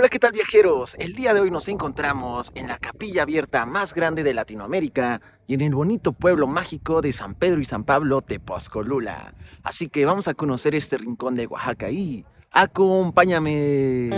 Hola, ¿qué tal, viajeros? El día de hoy nos encontramos en la capilla abierta más grande de Latinoamérica y en el bonito pueblo mágico de San Pedro y San Pablo, Tepozcolula. Así que vamos a conocer este rincón de Oaxaca y acompáñame.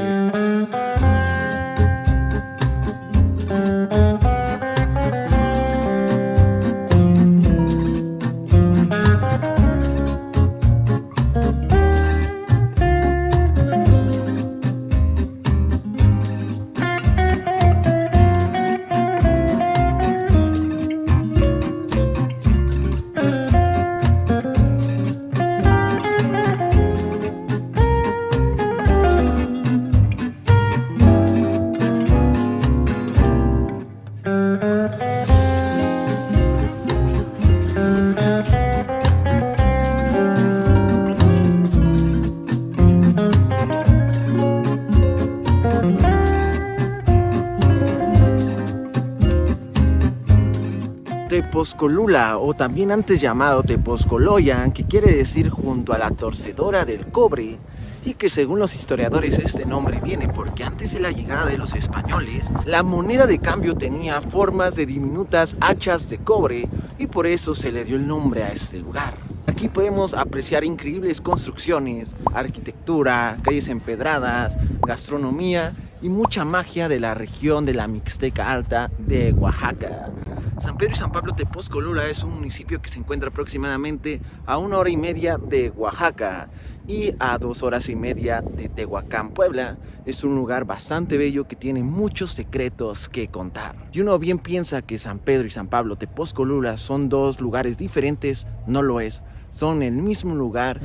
Tepozcolula, o también antes llamado Tepozcoloyan, que quiere decir junto a la torcedora del cobre, y que según los historiadores este nombre viene porque antes de la llegada de los españoles, la moneda de cambio tenía formas de diminutas hachas de cobre y por eso se le dio el nombre a este lugar. Aquí podemos apreciar increíbles construcciones, arquitectura, calles empedradas, gastronomía y mucha magia de la región de la Mixteca Alta de Oaxaca. San Pedro y San Pablo Tepozcolula es un municipio que se encuentra aproximadamente a 1 hora y media de Oaxaca y a 2 horas y media de Tehuacán, Puebla. Es un lugar bastante bello que tiene muchos secretos que contar. Y uno bien piensa que San Pedro y San Pablo Tepozcolula son dos lugares diferentes, no lo es. Son el mismo lugar.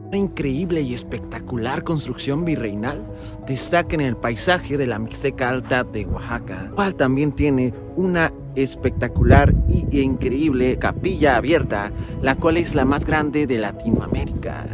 Una increíble y espectacular construcción virreinal destaca en el paisaje de la Mixteca Alta de Oaxaca, cual también tiene una espectacular e increíble capilla abierta, la cual es la más grande de Latinoamérica.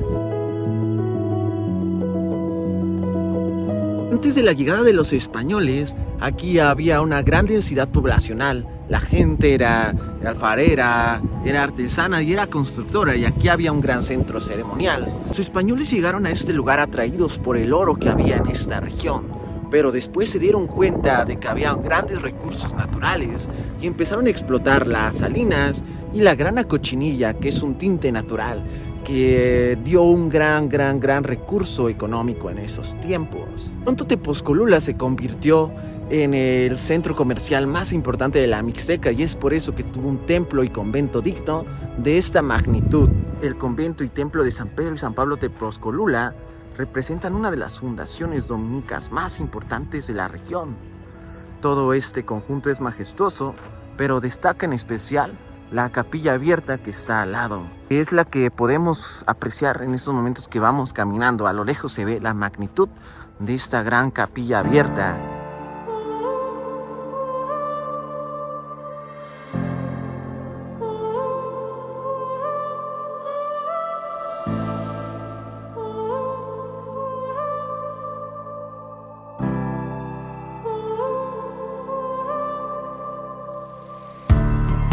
Antes de la llegada de los españoles, aquí había una gran densidad poblacional. La gente era alfarera, era artesana y era constructora, y aquí había un gran centro ceremonial. Los españoles llegaron a este lugar atraídos por el oro que había en esta región, pero después se dieron cuenta de que había grandes recursos naturales y empezaron a explotar las salinas y la grana cochinilla, que es un tinte natural que dio un gran recurso económico en esos tiempos. Pronto Tepozcolula se convirtió en el centro comercial más importante de la Mixteca y es por eso que tuvo un templo y convento digno de esta magnitud. El convento y templo de San Pedro y San Pablo Tepozcolula representan una de las fundaciones dominicas más importantes de la región. Todo este conjunto es majestuoso, pero destaca en especial la capilla abierta que está al lado. Es la que podemos apreciar en estos momentos que vamos caminando. A lo lejos se ve la magnitud de esta gran capilla abierta.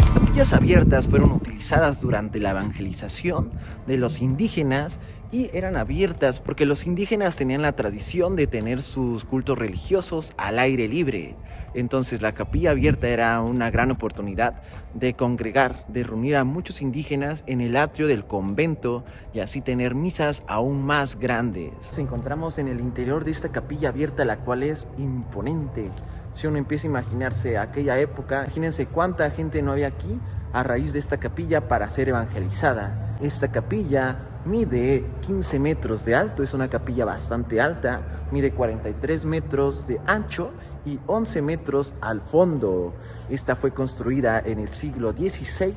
Las capillas abiertas fueron utilizadas durante la evangelización de los indígenas y eran abiertas porque los indígenas tenían la tradición de tener sus cultos religiosos al aire libre. Entonces la capilla abierta era una gran oportunidad de congregar, de reunir a muchos indígenas en el atrio del convento y así tener misas aún más grandes. Nos encontramos en el interior de esta capilla abierta, la cual es imponente. Si uno empieza a imaginarse aquella época, imagínense cuánta gente no había aquí a raíz de esta capilla para ser evangelizada. Esta capilla mide 15 metros de alto, es una capilla bastante alta, mide 43 metros de ancho y 11 metros al fondo. Esta fue construida en el siglo XVI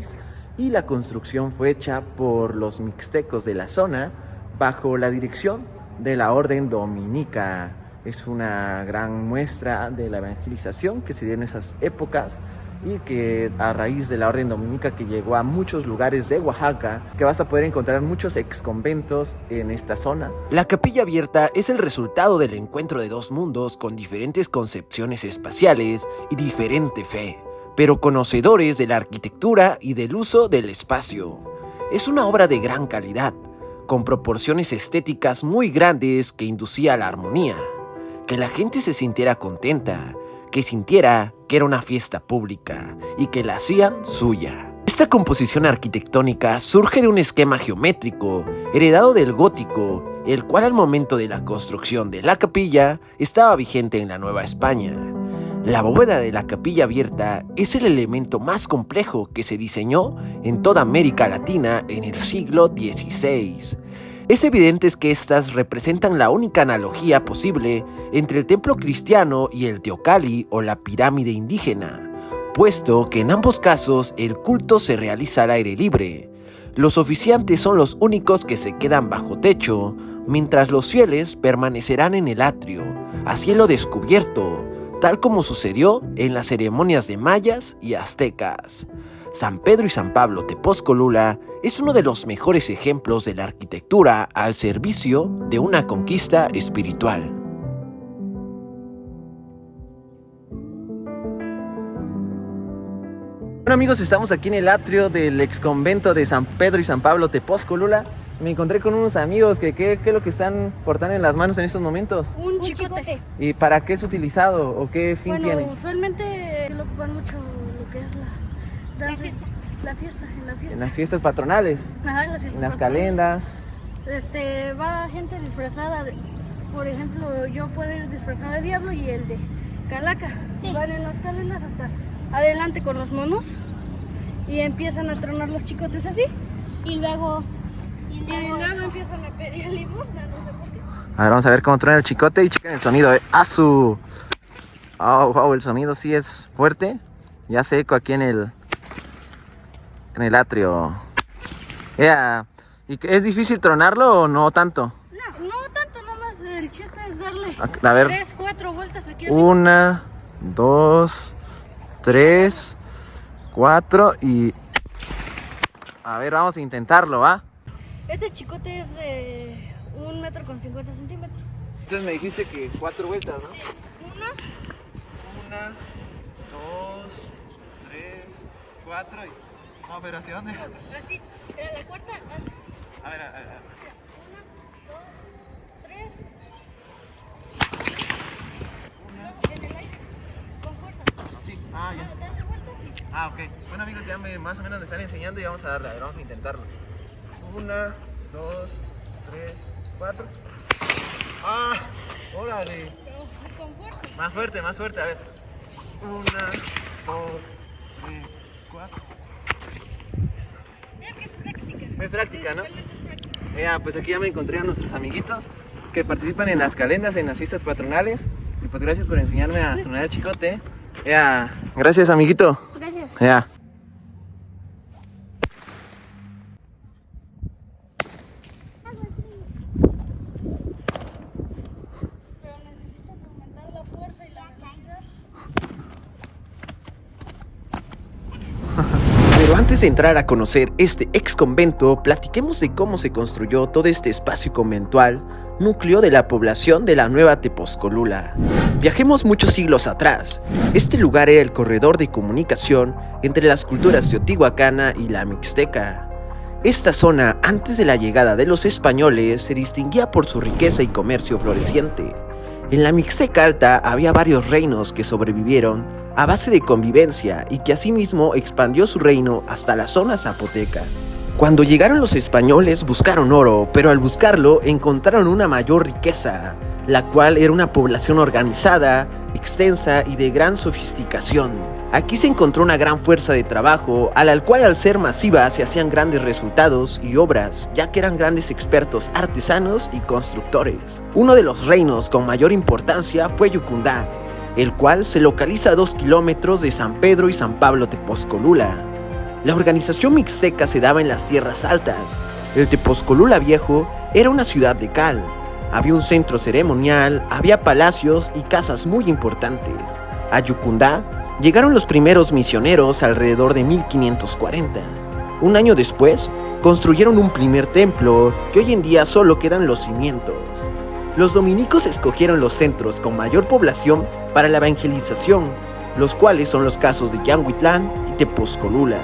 y la construcción fue hecha por los mixtecos de la zona bajo la dirección de la Orden Dominica. Es una gran muestra de la evangelización que se dio en esas épocas y que a raíz de la Orden Dominica que llegó a muchos lugares de Oaxaca, que vas a poder encontrar muchos exconventos en esta zona. La capilla abierta es el resultado del encuentro de dos mundos con diferentes concepciones espaciales y diferente fe, pero conocedores de la arquitectura y del uso del espacio. Es una obra de gran calidad, con proporciones estéticas muy grandes que inducía a la armonía, que la gente se sintiera contenta, que sintiera que era una fiesta pública y que la hacían suya. Esta composición arquitectónica surge de un esquema geométrico heredado del gótico, el cual al momento de la construcción de la capilla estaba vigente en la Nueva España. La bóveda de la capilla abierta es el elemento más complejo que se diseñó en toda América Latina en el siglo XVI. Es evidente que estas representan la única analogía posible entre el templo cristiano y el teocalli o la pirámide indígena, puesto que en ambos casos el culto se realiza al aire libre. Los oficiantes son los únicos que se quedan bajo techo, mientras los fieles permanecerán en el atrio, a cielo descubierto, tal como sucedió en las ceremonias de mayas y aztecas. San Pedro y San Pablo Tepozcolula es uno de los mejores ejemplos de la arquitectura al servicio de una conquista espiritual. Bueno amigos, estamos aquí en el atrio del ex convento de San Pedro y San Pablo Tepozcolula. Me encontré con unos amigos que ¿qué es lo que están portando en las manos en estos momentos? Un chicote. ¿Y para qué es utilizado o qué fin tiene? Bueno, usualmente lo ocupan mucho lo que es la danza, la fiesta. En las fiestas patronales, Ajá, en las fiestas en las patronales. calendas. Va gente disfrazada, por ejemplo, yo puedo ir disfrazado de diablo y el de calaca. Sí. Van en las calendas hasta adelante con los monos y empiezan a tronar los chicotes así. Y luego empiezan a pedir limosna, no sé por qué. A ver, vamos a ver cómo truena el chicote y chequen el sonido, ¡Asu! Oh, wow, el sonido sí es fuerte. Ya hace eco aquí en el atrio. ¿Y es difícil tronarlo o no tanto? No tanto, nomás el chiste es darle A ver. 3, 4 vueltas aquí. 1, 2, 3, 4 y... A ver, vamos a intentarlo, ¿va? Este chicote es de 1,50 m. Entonces me dijiste que 4 vueltas, ¿no? Sí. 1, 2, 3, 4 y... No, pero ¿hacia dónde? Así, la cuarta, así. A ver. 1, 2, 3. En el aire, con fuerza. Así, ya. Dale vueltas y... Ok. Bueno amigos, ya más o menos me están enseñando y vamos a darle, a ver, vamos a intentarlo. 1, 2, 3, 4. ¡Órale! Con fuerza. Más fuerte, a ver. 1, 2, 3, 4. Es que es práctica. Es práctica, ¿no? Principalmente es práctica. Pues aquí ya me encontré a nuestros amiguitos que participan en las calendas, en las fiestas patronales. Y pues gracias por enseñarme a tronar el chicote. Gracias, amiguito. Gracias. Pero necesitas aumentar la fuerza y la velocidad. Pero antes de entrar a conocer este ex convento, platiquemos de cómo se construyó todo este espacio conventual, núcleo de la población de la Nueva Tepozcolula. Viajemos muchos siglos atrás. Este lugar era el corredor de comunicación entre las culturas teotihuacana y la mixteca. Esta zona, antes de la llegada de los españoles, se distinguía por su riqueza y comercio floreciente. En la Mixteca Alta había varios reinos que sobrevivieron a base de convivencia y que asimismo expandió su reino hasta la zona zapoteca. Cuando llegaron los españoles buscaron oro, pero al buscarlo encontraron una mayor riqueza, la cual era una población organizada, extensa y de gran sofisticación. Aquí se encontró una gran fuerza de trabajo, a la cual al ser masiva se hacían grandes resultados y obras, ya que eran grandes expertos artesanos y constructores. Uno de los reinos con mayor importancia fue Yucundá, el cual se localiza a 2 kilómetros de San Pedro y San Pablo Tepozcolula. La organización mixteca se daba en las tierras altas. El Tepozcolula Viejo era una ciudad de cal. Había un centro ceremonial, había palacios y casas muy importantes. A Yucundá llegaron los primeros misioneros alrededor de 1540. Un año después, construyeron un primer templo que hoy en día solo quedan los cimientos. Los dominicos escogieron los centros con mayor población para la evangelización, los cuales son los casos de Yanguitlán y Tepozcolula.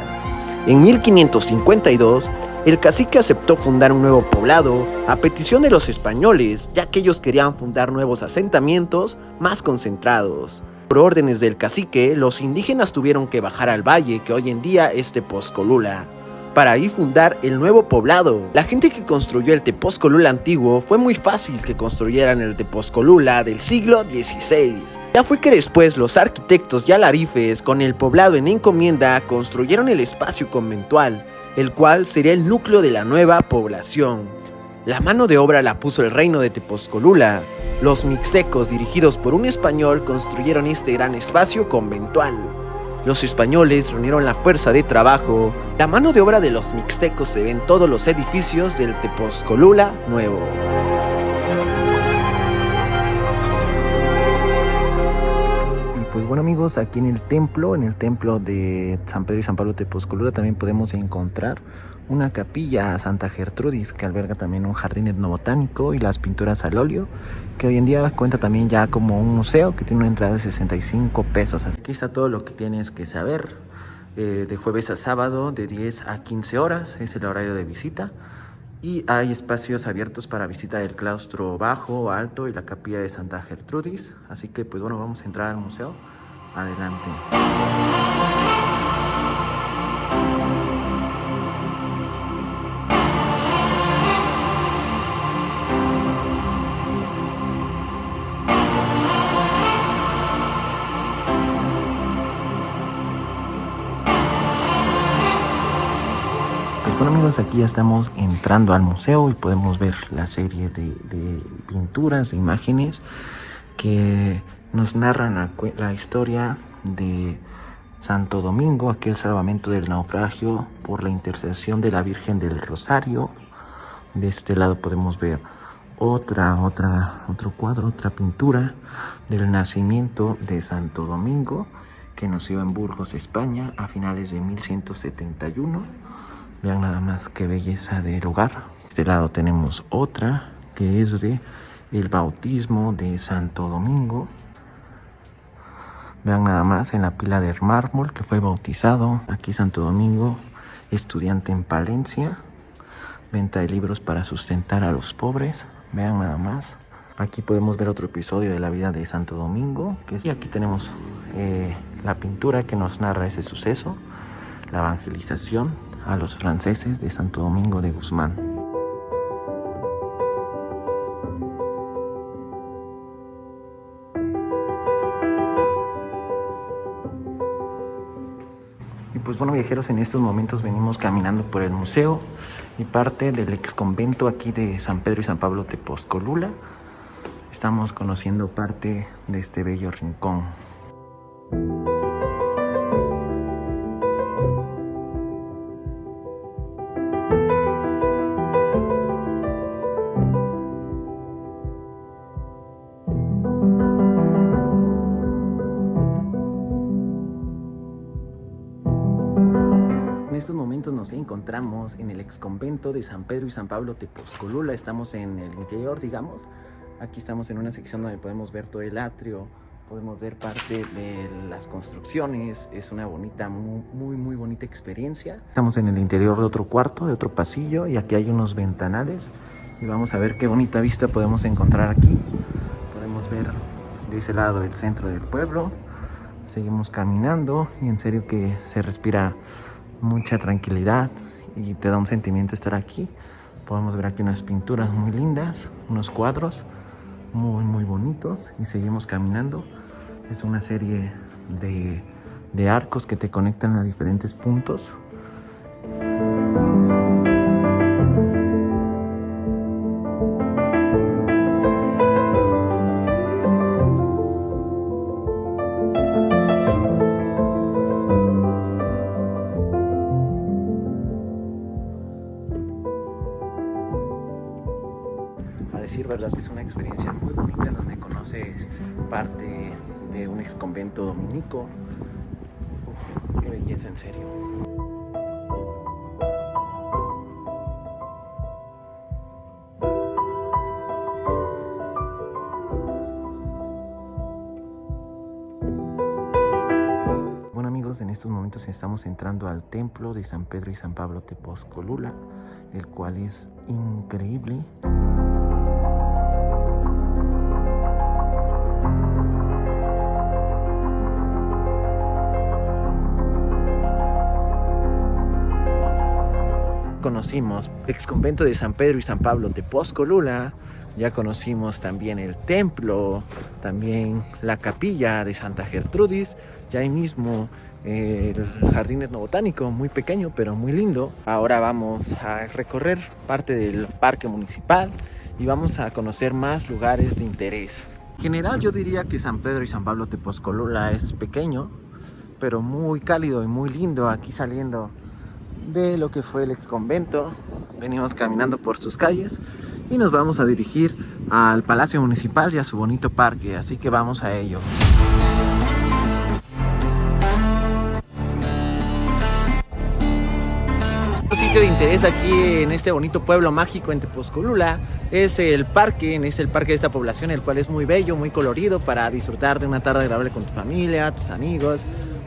En 1552, El cacique aceptó fundar un nuevo poblado a petición de los españoles, ya que ellos querían fundar nuevos asentamientos más concentrados. Por órdenes del cacique, los indígenas tuvieron que bajar al valle que hoy en día es Tepozcolula, para ahí fundar el nuevo poblado. La gente que construyó el Tepozcolula antiguo fue muy fácil que construyeran el Tepozcolula del siglo XVI. Ya fue que después los arquitectos y alarifes con el poblado en encomienda construyeron el espacio conventual, el cual sería el núcleo de la nueva población. La mano de obra la puso el reino de Tepozcolula. Los mixtecos, dirigidos por un español, construyeron este gran espacio conventual. Los españoles reunieron la fuerza de trabajo. La mano de obra de los mixtecos se ve en todos los edificios del Tepozcolula nuevo. Y pues bueno amigos, aquí en el templo de San Pedro y San Pablo Tepozcolula también podemos encontrar una capilla a Santa Gertrudis que alberga también un jardín etnobotánico y las pinturas al óleo, que hoy en día cuenta también ya como un museo que tiene una entrada de 65 pesos. Aquí está todo lo que tienes que saber. De jueves a sábado de 10 a 15 horas es el horario de visita y hay espacios abiertos para visita del claustro bajo, alto y la capilla de Santa Gertrudis. Así que pues bueno, vamos a entrar al museo. Adelante. Bueno amigos, aquí ya estamos entrando al museo y podemos ver la serie de pinturas, de imágenes que nos narran la historia de Santo Domingo, aquel salvamento del naufragio por la intercesión de la Virgen del Rosario. De este lado podemos ver otro cuadro, otra pintura del nacimiento de Santo Domingo, que nació en Burgos, España, a finales de 1171. Vean nada más qué belleza de lugar. De este lado tenemos otra que es de el bautismo de Santo Domingo. Vean nada más en la pila de mármol que fue bautizado. Aquí Santo Domingo, estudiante en Palencia. Venta de libros para sustentar a los pobres. Vean nada más. Aquí podemos ver otro episodio de la vida de Santo Domingo. Y aquí tenemos la pintura que nos narra ese suceso. La evangelización a los franceses de Santo Domingo de Guzmán. Y pues bueno viajeros, en estos momentos venimos caminando por el museo y parte del ex convento aquí de San Pedro y San Pablo Tepozcolula. Estamos conociendo parte de este bello rincón. En estos momentos nos encontramos en el ex convento de San Pedro y San Pablo Tepozcolula. Estamos en el interior, digamos. Aquí estamos en una sección donde podemos ver todo el atrio, podemos ver parte de las construcciones. Es una bonita, muy bonita experiencia. Estamos en el interior de otro cuarto, de otro pasillo, y aquí hay unos ventanales. Y vamos a ver qué bonita vista podemos encontrar aquí. Podemos ver de ese lado el centro del pueblo. Seguimos caminando y en serio que se respira mucha tranquilidad y te da un sentimiento estar aquí. Podemos ver aquí unas pinturas muy lindas, unos cuadros muy bonitos, y seguimos caminando. Es una serie de arcos que te conectan a diferentes puntos. A decir verdad, es una experiencia muy bonita donde conoces parte de un ex convento dominico. Uf, qué belleza, en serio. Bueno amigos, en estos momentos estamos entrando al templo de San Pedro y San Pablo Tepozcolula, el cual es increíble. Conocimos el exconvento de San Pedro y San Pablo Tepozcolula, ya conocimos también el templo, también la capilla de Santa Gertrudis, ya ahí mismo el jardín etnobotánico, muy pequeño pero muy lindo. Ahora vamos a recorrer parte del parque municipal y vamos a conocer más lugares de interés. En general yo diría que San Pedro y San Pablo Tepozcolula es pequeño, pero muy cálido y muy lindo. Aquí saliendo de lo que fue el exconvento, venimos caminando por sus calles y nos vamos a dirigir al Palacio Municipal y a su bonito parque, así que vamos a ello. Un sitio de interés aquí en este bonito pueblo mágico en Tepozcolula es el parque, es el parque de esta población, el cual es muy bello, muy colorido para disfrutar de una tarde agradable con tu familia, tus amigos,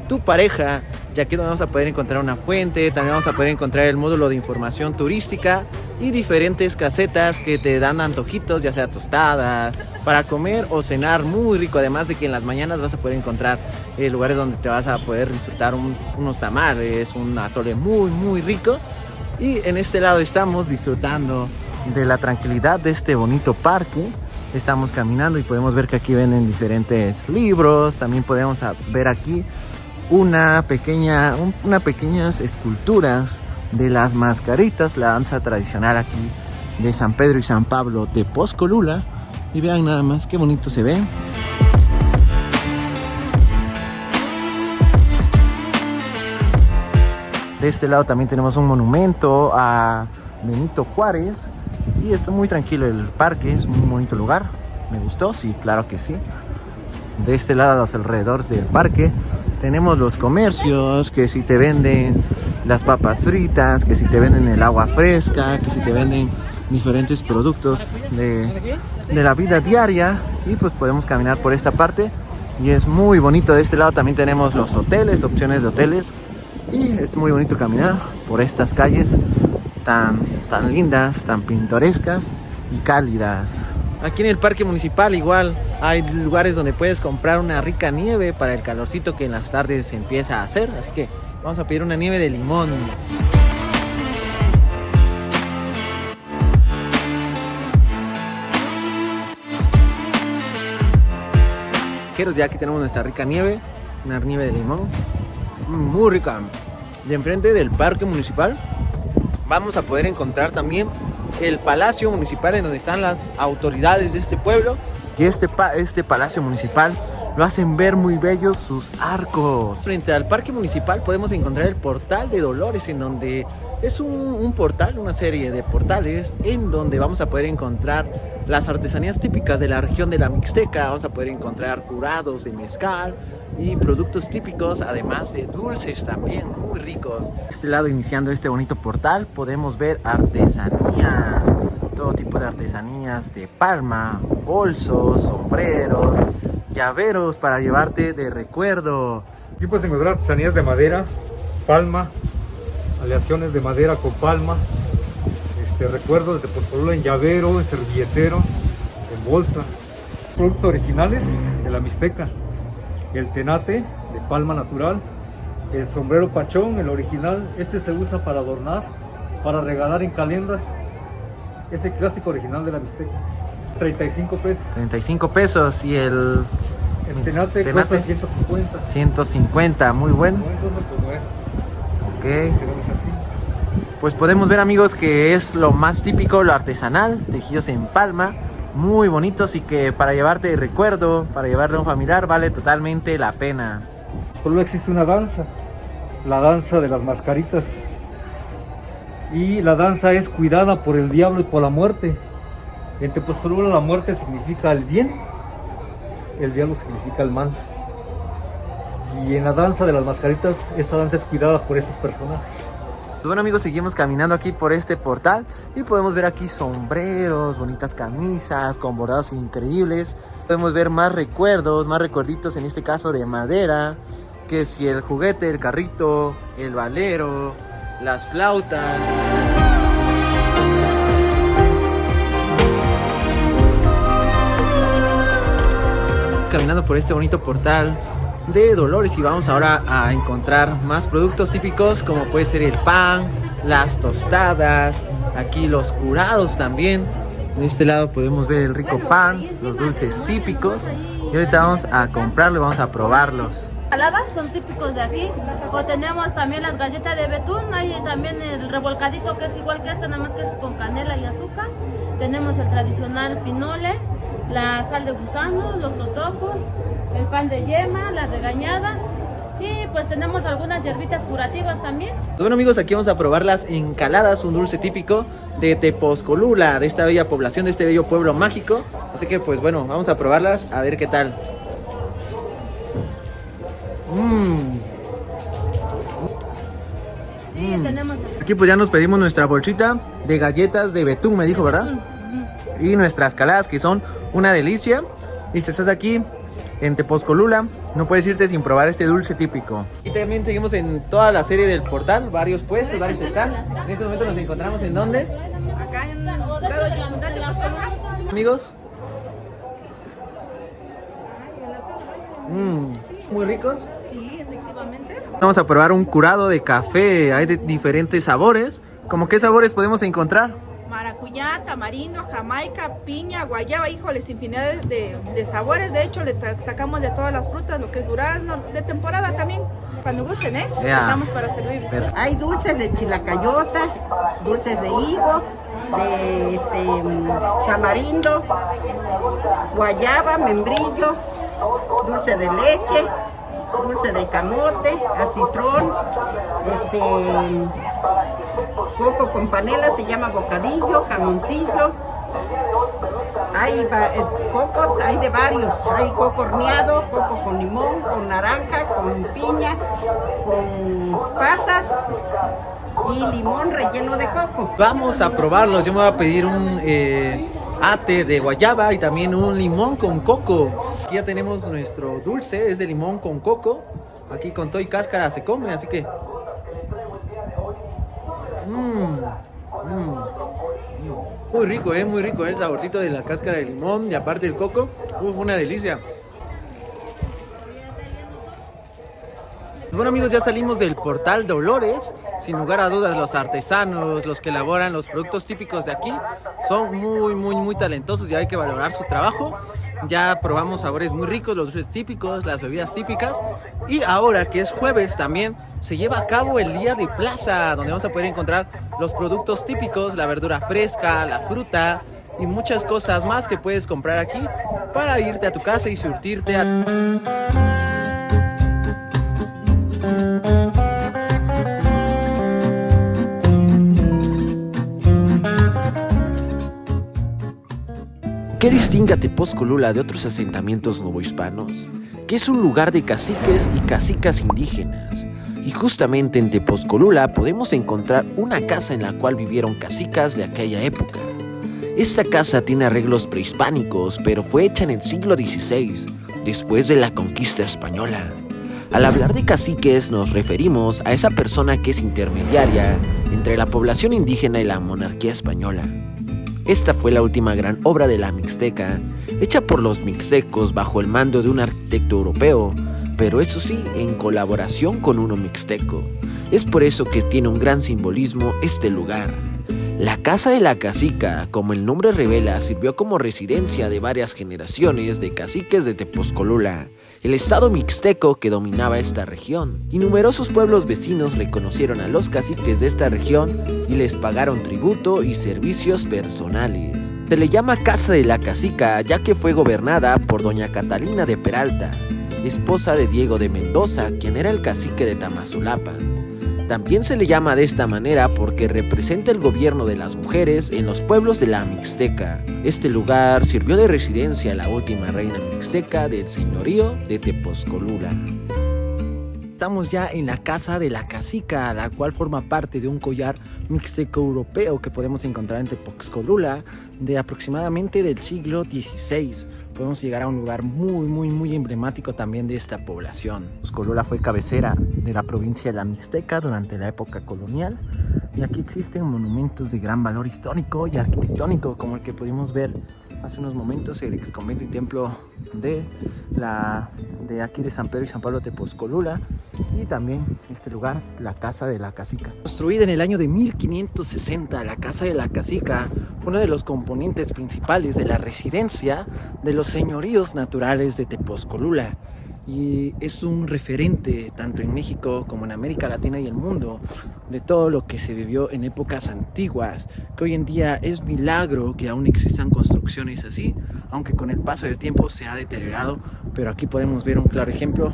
tu pareja, ya que vamos a poder encontrar una fuente, también vamos a poder encontrar el módulo de información turística y diferentes casetas que te dan antojitos, ya sea tostadas, para comer o cenar muy rico, además de que en las mañanas vas a poder encontrar lugares donde te vas a poder disfrutar unos tamales, un atole muy rico. Y en este lado estamos disfrutando de la tranquilidad de este bonito parque. Estamos caminando y podemos ver que aquí venden diferentes libros, también podemos ver aquí unas pequeñas esculturas de las mascaritas, la danza tradicional aquí de San Pedro y San Pablo Tepozcolula. Y vean nada más qué bonito se ve. De este lado también tenemos un monumento a Benito Juárez. Y está muy tranquilo el parque, es un bonito lugar. ¿Me gustó? Sí, claro que sí. De este lado, a los alrededores del parque, tenemos los comercios que si te venden las papas fritas, que si te venden el agua fresca, que si te venden diferentes productos de la vida diaria. Y pues podemos caminar por esta parte y es muy bonito. De este lado también tenemos los hoteles, opciones de hoteles. Y es muy bonito caminar por estas calles tan lindas, tan pintorescas y cálidas. Aquí en el parque municipal igual hay lugares donde puedes comprar una rica nieve para el calorcito que en las tardes se empieza a hacer. Así que vamos a pedir una nieve de limón. Ya aquí tenemos nuestra rica nieve, una nieve de limón, muy rica. Y enfrente del parque municipal vamos a poder encontrar también el Palacio Municipal, en donde están las autoridades de este pueblo. Y este Palacio Municipal lo hacen ver muy bellos sus arcos. Frente al Parque Municipal podemos encontrar el Portal de Dolores, en donde es un portal, una serie de portales, en donde vamos a poder encontrar las artesanías típicas de la región de la Mixteca. Vamos a poder encontrar curados de mezcal y productos típicos, además de dulces también muy ricos. De este lado, iniciando este bonito portal, podemos ver artesanías, todo tipo de artesanías de palma, bolsos, sombreros, llaveros para llevarte de recuerdo. Aquí puedes encontrar artesanías de madera, palma, aleaciones de madera con palma, recuerdos de Tepozcolula en llavero, en servilletero, en bolsa. Productos originales de la Mixteca: el tenate de palma natural, el sombrero pachón, el original. Este se usa para adornar, para regalar en calendas. Es el clásico original de la Mixteca. 35 pesos. 35 pesos y el tenate cuesta 150. 150, muy bueno. Como estos. Ok. Pues podemos ver, amigos, que es lo más típico, lo artesanal, tejidos en palma, muy bonitos, y que para llevarte de recuerdo, para llevarle a un familiar, vale totalmente la pena. Solo existe una danza, la danza de las mascaritas, y la danza es cuidada por el diablo y por la muerte. En Tepozcolula la muerte significa el bien, el diablo significa el mal. Y en la danza de las mascaritas, esta danza es cuidada por estos personajes. Bueno, amigos, seguimos caminando aquí por este portal y podemos ver aquí sombreros, bonitas camisas con bordados increíbles. Podemos ver más recuerdos, más recuerditos, en este caso de madera, Que si el juguete, el carrito, el valero, las flautas. Caminando por este bonito portal de Dolores y vamos ahora a encontrar más productos típicos como puede ser el pan, las tostadas, aquí los curados también. De este lado podemos ver el rico pan, los dulces típicos y ahorita vamos a comprarlo, vamos a probarlos. Saladas son típicos de aquí, o tenemos también las galletas de betún, hay también el revolcadito que es igual que este, nada más que es con canela y azúcar. Tenemos el tradicional pinole, la sal de gusano, los totopos, el pan de yema, las regañadas y pues tenemos algunas hierbitas curativas también. Bueno amigos, aquí vamos a probar las encaladas, un dulce típico de Tepozcolula, de esta bella población, de este bello pueblo mágico. Así que pues bueno, vamos a probarlas a ver qué tal. Sí, tenemos Aquí pues ya nos pedimos nuestra bolsita de galletas de betún, me dijo, ¿verdad? Y nuestras caladas que son una delicia. Y si estás aquí en Tepozcolula, no puedes irte sin probar este dulce típico. Y también seguimos en toda la serie del portal, varios puestos, varios stands. En este momento nos encontramos ¿en dónde? acá en Amigos. Muy ricos. Sí, efectivamente. Vamos a probar un curado de café. Hay de diferentes sabores. ¿Cómo qué sabores podemos encontrar? Maracuyá, tamarindo, jamaica, piña, guayaba, híjoles, infinidad de sabores. De hecho, le sacamos de todas las frutas, lo que es durazno, de temporada también. Cuando gusten, estamos para servir. Hay dulces de chilacayota, dulces de higo, de tamarindo, guayaba, membrillo, dulce de leche, dulce de camote, acitrón, coco con panela, se llama bocadillo, jamoncillo. Hay cocos, hay de varios, hay coco horneado, coco con limón, con naranja, con piña, con pasas y limón relleno de coco. Vamos a probarlos. Yo me voy a pedir un ate de guayaba y también un limón con coco. Aquí ya tenemos nuestro dulce, es de limón con coco. Aquí con todo y cáscara se come, así que... Muy rico, muy rico el saborcito de la cáscara de limón y aparte el coco. Una delicia. Bueno amigos, ya salimos del portal Dolores. Sin lugar a dudas los artesanos, los que elaboran los productos típicos de aquí son muy talentosos y hay que valorar su trabajo. Ya probamos sabores muy ricos, los dulces típicos, las bebidas típicas. Y ahora que es jueves también se lleva a cabo el día de plaza, donde vamos a poder encontrar los productos típicos, la verdura fresca, la fruta y muchas cosas más que puedes comprar aquí para irte a tu casa y surtirte ¿Qué distingue a Tepozcolula de otros asentamientos novohispanos? Que es un lugar de caciques y cacicas indígenas. Y justamente en Tepozcolula podemos encontrar una casa en la cual vivieron cacicas de aquella época. Esta casa tiene arreglos prehispánicos, pero fue hecha en el siglo XVI, después de la conquista española. Al hablar de caciques nos referimos a esa persona que es intermediaria entre la población indígena y la monarquía española. Esta fue la última gran obra de la Mixteca, hecha por los mixtecos bajo el mando de un arquitecto europeo, pero eso sí, en colaboración con uno mixteco. Es por eso que tiene un gran simbolismo este lugar. La casa de la cacica, como el nombre revela, sirvió como residencia de varias generaciones de caciques de Tepozcolula, el estado mixteco que dominaba esta región, y numerosos pueblos vecinos reconocieron a los caciques de esta región y les pagaron tributo y servicios personales. Se le llama Casa de la Cacica ya que fue gobernada por doña Catalina de Peralta, esposa de Diego de Mendoza, quien era el cacique de Tamazulapan. También se le llama de esta manera porque representa el gobierno de las mujeres en los pueblos de la Mixteca. Este lugar sirvió de residencia a la última reina mixteca del señorío de Tepozcolula. Estamos ya en la casa de la cacica, la cual forma parte de un collar mixteco europeo que podemos encontrar en Tepozcolula de aproximadamente del siglo XVI. podemos llegar a un lugar muy emblemático también de esta población. Tepozcolula fue cabecera de la provincia de la Mixteca durante la época colonial, y aquí existen monumentos de gran valor histórico y arquitectónico, como el que pudimos ver hace unos momentos, el ex convento y templo de aquí de San Pedro y San Pablo Tepozcolula, y también este lugar, la Casa de la Cacica. Construida en el año de 1560, la Casa de la Cacica fue uno de los componentes principales de la residencia de los señoríos naturales de Tepozcolula, y es un referente tanto en México como en América Latina y el mundo de todo lo que se vivió en épocas antiguas, que hoy en día es milagro que aún existan construcciones así, aunque con el paso del tiempo se ha deteriorado. Pero aquí podemos ver un claro ejemplo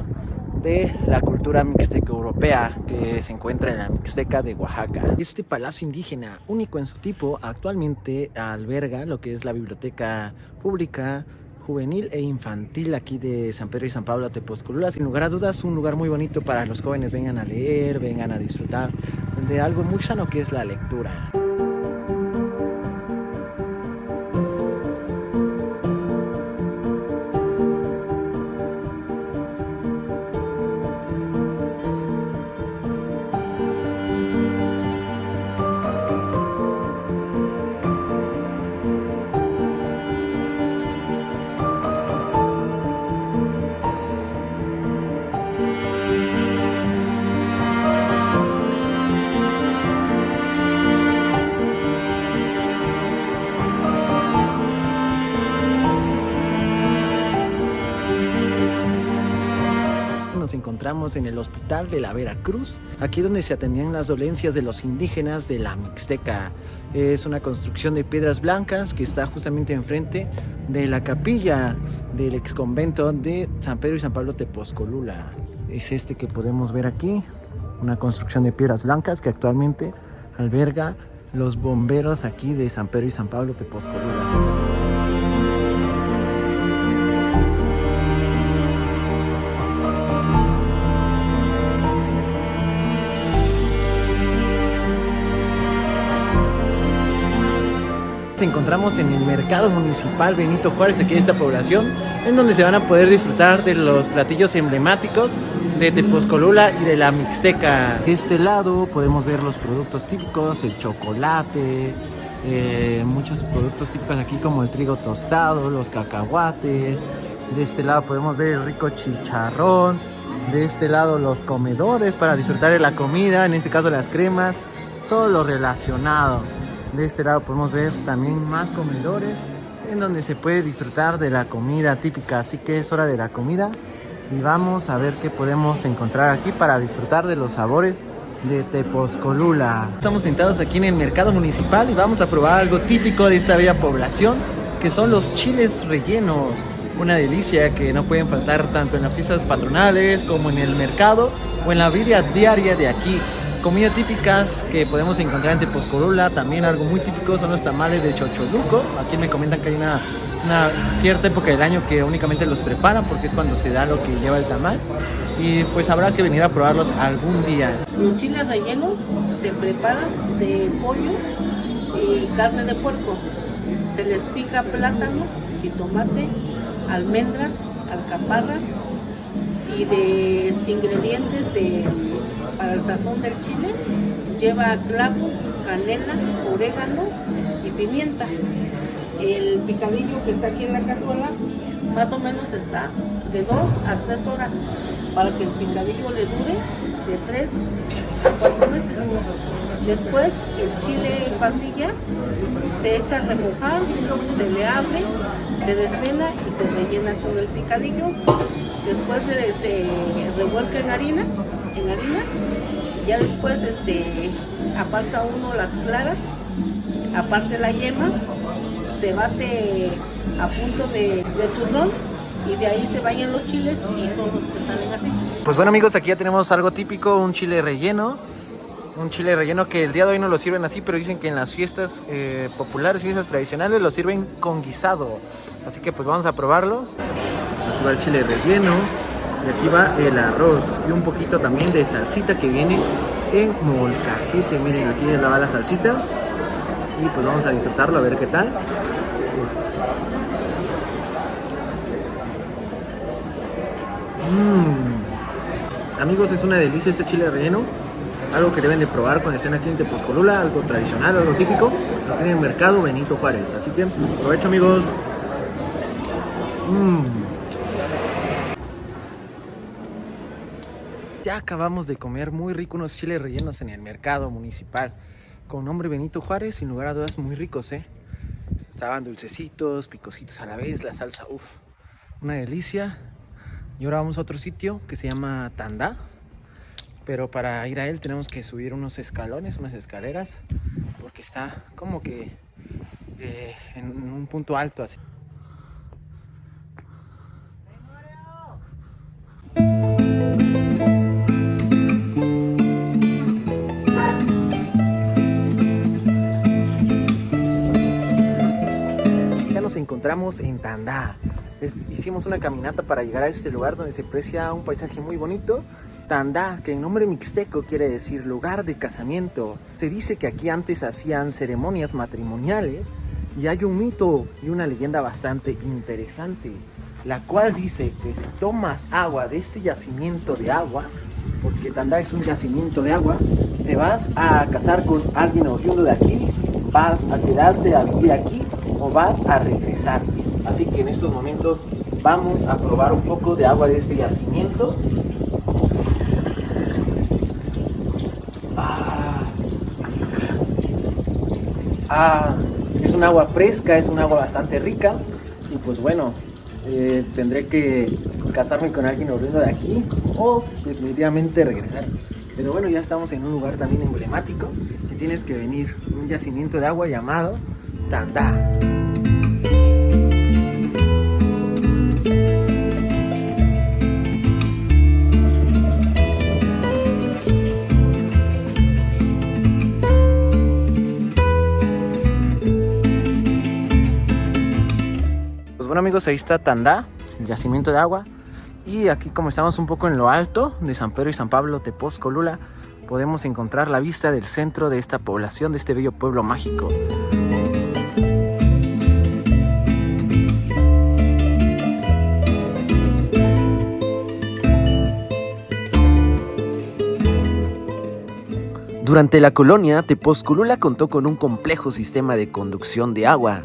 de la cultura mixteca europea que se encuentra en la Mixteca de Oaxaca. Este palacio indígena, único en su tipo, actualmente alberga lo que es la biblioteca pública, juvenil e infantil aquí de San Pedro y San Pablo Tepozcolula. Sin lugar a dudas, un lugar muy bonito para los jóvenes vengan a leer, vengan a disfrutar de algo muy sano que es la lectura. Encontramos en el Hospital de la Veracruz, aquí donde se atendían las dolencias de los indígenas de la Mixteca. Es una construcción de piedras blancas que está justamente enfrente de la capilla del ex convento de San Pedro y San Pablo Tepozcolula. Es este que podemos ver aquí, una construcción de piedras blancas que actualmente alberga los bomberos aquí de San Pedro y San Pablo Tepozcolula. Nos encontramos en el mercado municipal Benito Juárez, aquí de esta población, en donde se van a poder disfrutar de los platillos emblemáticos de Tepozcolula y de la Mixteca. De este lado podemos ver los productos típicos, el chocolate, muchos productos típicos aquí como el trigo tostado, los cacahuates. De este lado podemos ver el rico chicharrón. De este lado los comedores para disfrutar de la comida, en este caso las cremas, todo lo relacionado. De este lado podemos ver también más comedores en donde se puede disfrutar de la comida típica. Así que es hora de la comida y vamos a ver qué podemos encontrar aquí para disfrutar de los sabores de Tepozcolula. Estamos sentados aquí en el mercado municipal y vamos a probar algo típico de esta bella población, que son los chiles rellenos. Una delicia que no pueden faltar tanto en las fiestas patronales como en el mercado o en la vida diaria de aquí. Comidas típicas que podemos encontrar en Tepozcolula, también algo muy típico son los tamales de chocholuco. Aquí me comentan que hay una cierta época del año que únicamente los preparan porque es cuando se da lo que lleva el tamal, y pues habrá que venir a probarlos algún día. Los chiles rellenos se preparan de pollo y carne de puerco. Se les pica plátano, jitomate, almendras, alcaparras y de ingredientes para el sazón del chile. Lleva clavo, canela, orégano y pimienta. El picadillo que está aquí en la cazuela más o menos está de 2 a 3 horas para que el picadillo le dure de 3 a 4 meses. Después el chile en pasilla se echa a remojar, se le abre, se desmena y se rellena con el picadillo. Después se revuelca en harina. Ya después aparta uno las claras, aparte la yema, se bate a punto de turrón y de ahí se vayan los chiles y son los que salen así. Pues bueno amigos, aquí ya tenemos algo típico, un chile relleno. Un chile relleno que el día de hoy no lo sirven así, pero dicen que en las fiestas populares, fiestas tradicionales, lo sirven con guisado. Así que pues vamos a probarlos. Aquí va el chile relleno y aquí va el arroz y un poquito también de salsita que viene en molcajete. Miren, aquí ya va la salsita y pues vamos a disfrutarlo a ver qué tal. Amigos, es una delicia este chile relleno. Algo que deben de probar cuando estén aquí en Tepozcolula, algo tradicional, algo típico. Lo tienen en el mercado Benito Juárez. Así que, provecho, amigos. Ya acabamos de comer muy rico unos chiles rellenos en el mercado municipal. Con nombre Benito Juárez, sin lugar a dudas muy ricos, Estaban dulcecitos, picositos a la vez, la salsa, una delicia. Y ahora vamos a otro sitio que se llama Tandá. Pero para ir a él tenemos que subir unos escalones, unas escaleras, porque está como que en un punto alto así. Ya nos encontramos en Tandá. Hicimos una caminata para llegar a este lugar donde se aprecia un paisaje muy bonito. Tandá, que en nombre mixteco quiere decir lugar de casamiento. Se dice que aquí antes hacían ceremonias matrimoniales y hay un mito y una leyenda bastante interesante, la cual dice que si tomas agua de este yacimiento de agua, porque Tandá es un yacimiento de agua, te vas a casar con alguien oriundo de aquí, vas a quedarte a vivir aquí o vas a regresar. Así que en estos momentos vamos a probar un poco de agua de este yacimiento. Es un agua fresca, es un agua bastante rica. Y pues bueno, tendré que casarme con alguien oriundo de aquí o definitivamente regresar. Pero bueno, ya estamos en un lugar también emblemático que tienes que venir, un yacimiento de agua llamado Tandá. Bueno, amigos, ahí está Tandá, el yacimiento de agua. Y aquí, como estamos un poco en lo alto de San Pedro y San Pablo, Tepozcolula, podemos encontrar la vista del centro de esta población, de este bello pueblo mágico. Durante la colonia, Tepozcolula contó con un complejo sistema de conducción de agua,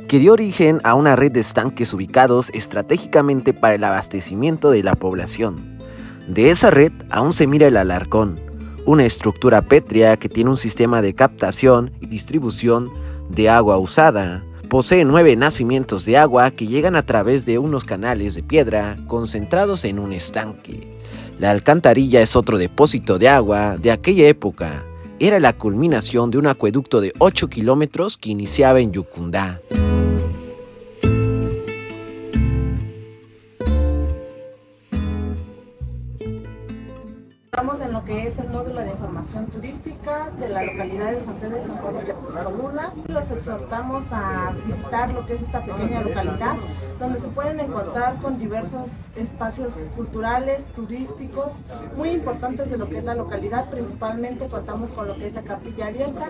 que dio origen a una red de estanques ubicados estratégicamente para el abastecimiento de la población. De esa red aún se mira el Alarcón, una estructura pétrea que tiene un sistema de captación y distribución de agua usada. Posee 9 nacimientos de agua que llegan a través de unos canales de piedra concentrados en un estanque. La alcantarilla es otro depósito de agua de aquella época. Era la culminación de un acueducto de 8 kilómetros que iniciaba en Yucundá. Estamos en lo que es el módulo de información turística de la localidad de San Pedro y San Pablo de Tepozcolula. Los exhortamos a visitar lo que es esta pequeña localidad, donde se pueden encontrar con diversos espacios culturales, turísticos, muy importantes de lo que es la localidad. Principalmente contamos con lo que es la Capilla Abierta,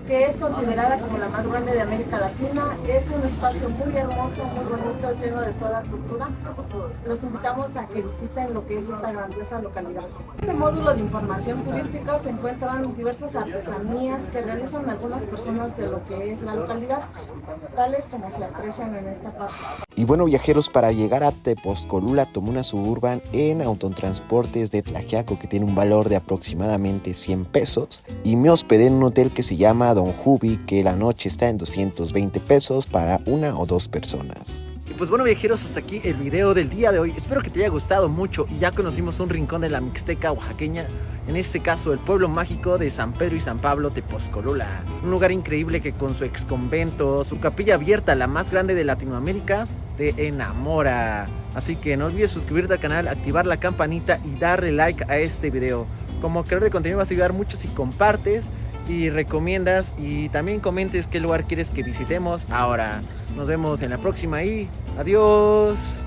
que es considerada como la más grande de América Latina. Es un espacio muy hermoso, muy bonito, lleno de toda cultura. Los invitamos a que visiten lo que es esta grandiosa localidad. En el módulo de información turística se encuentran diversas artesanías que realizan algunas personas de lo que es la localidad, tales como se aprecian en esta parte. Y bueno, viajeros, para llegar a Tepozcolula tomé una Suburban en Autotransportes de Tlaxiaco, que tiene un valor de aproximadamente 100 pesos, y me hospedé en un hotel que se llama Don Jubi, que la noche está en 220 pesos para 1 o 2 personas. Y pues bueno, viajeros, hasta aquí el video del día de hoy. Espero que te haya gustado mucho y ya conocimos un rincón de la Mixteca oaxaqueña, en este caso el pueblo mágico de San Pedro y San Pablo, Tepozcolula. Un lugar increíble que con su exconvento, su capilla abierta, la más grande de Latinoamérica, te enamora. Así que no olvides suscribirte al canal, activar la campanita y darle like a este video. Como creador de contenido vas a ayudar mucho si compartes y recomiendas y también comentes qué lugar quieres que visitemos ahora. Nos vemos en la próxima y adiós.